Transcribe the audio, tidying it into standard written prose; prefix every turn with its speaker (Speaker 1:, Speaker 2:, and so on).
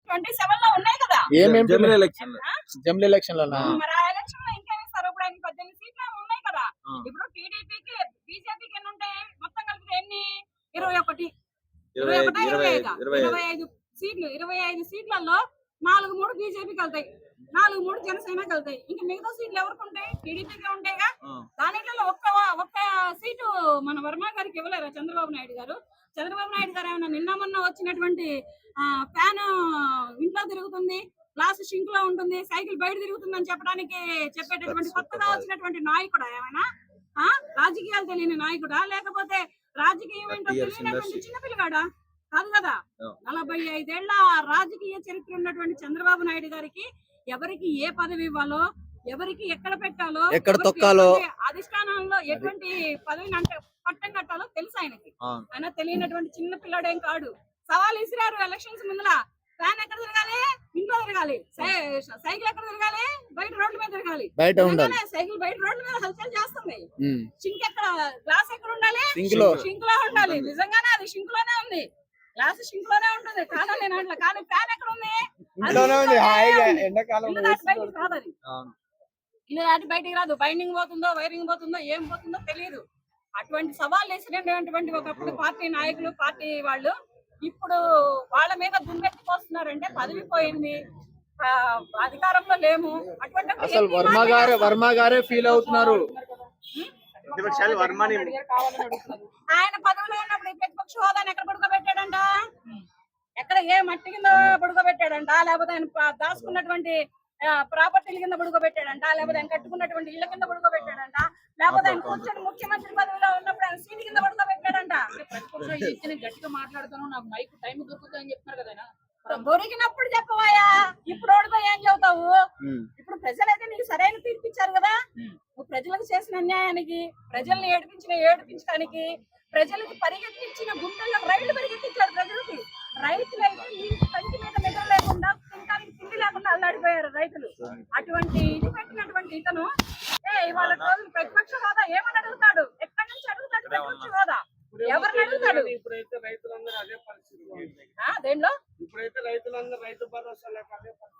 Speaker 1: 2027 లో ఉన్నాయి కదా.
Speaker 2: జమిలీ ఎలక్షన్ లో
Speaker 1: మరి ఆ ఎలక్షన్ లో ఇంకేమి ఇస్తారు? ఇప్పుడు ఆయన 18 సీట్లు ఉన్నాయి కదా. ఇప్పుడు టీడీపీకి బీజేపీకి ఎన్ని ఉంటాయి మొత్తం కలిపితే? ఎన్ని? 21 25 సీట్లు. 25 సీట్లలో 4-3 బీజేపీకి వెళ్తాయి, 4-3 జనసేన వెళ్తాయి. ఇంకా మిగతా సీట్లు ఎవరికి ఉంటాయి? టీడీపీకి ఉంటాయిగా. దానిలో ఒక్క సీటు మన వర్మ గారికి ఇవ్వలేరా చంద్రబాబు నాయుడు గారు? చంద్రబాబు నాయుడు గారు ఏమన్నా నిన్న మొన్న వచ్చినటువంటి ఫ్యాన్ ఇంట్లో తిరుగుతుంది, గ్లాస్ షింక్ లో ఉంటుంది, సైకిల్ బయట తిరుగుతుందని చెప్పేటటువంటి కొత్తగా వచ్చినటువంటి నాయకుడా? ఏమైనా రాజకీయాలు తెలియని నాయకుడా? లేకపోతే రాజకీయం ఏంటో తెలియనటువంటి చిన్నపిల్లగాడా? కాదు కదా. 45 ఏళ్ల రాజకీయ చరిత్ర ఉన్నటువంటి చంద్రబాబు నాయుడు గారికి ఎవరికి ఏ పదవి ఇవ్వాలో, ఎవరికి ఎక్కడ పెట్టాలో,
Speaker 2: ఎక్కడ తొక్కాలో,
Speaker 1: అధిష్టానంలో ఎటువంటి పదవిని అంటే పట్టం కట్టాలో తెలుసు ఆయనకి. ఆయన తెలియనటువంటి చిన్న పిల్లడేం కాడు. సవాల్ ఇసిరారు ఎలక్షన్స్ ముందులా. ఫ్యాన్ ఎక్కడ తిరగాలి? ఇంట్లో తిరగాలి. సైకిల్ ఎక్కడ తిరగాలి? బయట రోడ్ల మీద తిరగాలి. సైకిల్ బయట రోడ్ల మీద హల్చల్ చేస్తుంది. షింక్ ఎక్కడ? గ్లాస్ ఎక్కడ ఉండాలి? షింక్ లో ఉండాలి. నిజంగానే అది షింక్ లోనే ఉంది. గ్లాస్ షింక్ లోనే ఉంటుంది. కాదా నేను అట్లా. కానీ ఫ్యాన్ ఎక్కడ ఉంది? ఇల్లు దాటి బయటికి రాదు. బైండింగ్ పోతుందో, వైరింగ్ పోతుందో, ఏం పోతుందో తెలియదు. అటువంటి సవాల్ వేసినటువంటి ఒకప్పుడు పార్టీ నాయకులు, పార్టీ వాళ్ళు ఇప్పుడు వాళ్ళ మీద దుమ్మెత్తిపోస్తున్నారంటే పదవి పోయింది, అధికారంలో లేము. అటువంటి
Speaker 2: వర్మ గారే ఫీల్ అవుతున్నారు.
Speaker 1: ఆయన పదవిలో ఉన్నప్పుడు ప్రతిపక్ష హోదాని ఎక్కడ పడుకోబెట్టాడంట? ఎక్కడ ఏ మట్టి కింద పడుకోబెట్టాడంట? లేకపోతే ఆయన దాచుకున్నటువంటి ప్రాపర్టీల కింద పడుకోబెట్టాడంట? లేకపోతే ఆయన కట్టుకున్నటువంటి ఇళ్ల కింద పడుకోబెట్టాడంట? లేకపోతే ఆయన కూర్చొని ముఖ్యమంత్రి పదవిలో ఉన్నప్పుడు ఆయన సీటు కింద పడుకోబెట్టాడంట?
Speaker 3: గట్టిగా మాట్లాడుతాను, నాకు మైక్ టైం దొరుకుతుందని చెప్తున్నారు కదా.
Speaker 1: దొరికినప్పుడు చెప్పవాయా, ఇప్పుడు ఓడిపోయి ఏం చెబుతావు? ఇప్పుడు ప్రజలైతే నీకు సరైన తీర్పు ఇచ్చారు కదా. నువ్వు ప్రజలకు చేసిన అన్యాయానికి, ప్రజల్ని ఏడిపించడానికి, ప్రజలకు పరిగెత్తించిన గుండెల్లో రైళ్లు పరిగెత్తించారు ప్రజలకి. రైతులైతే ఈ కంటి మీద నిద్ర లేకుండా, తినడానికి తిండి లేకుండా అల్లాడిపోయారు రైతులు. అటువంటి ఇది పెట్టినటువంటి ఇతను ఇవాళ రోజు ప్రతిపక్ష హోదా ఏమని అడుగుతాడు? ఎక్కడి నుంచి అడుగుతాడు ప్రతిపక్ష హోదా? ఎవరిని అడుగుతాడు?
Speaker 3: ఇప్పుడైతే రైతులందరూ అదే పరిస్థితి.
Speaker 1: దేంట్లో
Speaker 3: ఇప్పుడైతే రైతులందరూ రైతు భరోసా లేక అదే పరిస్థితి.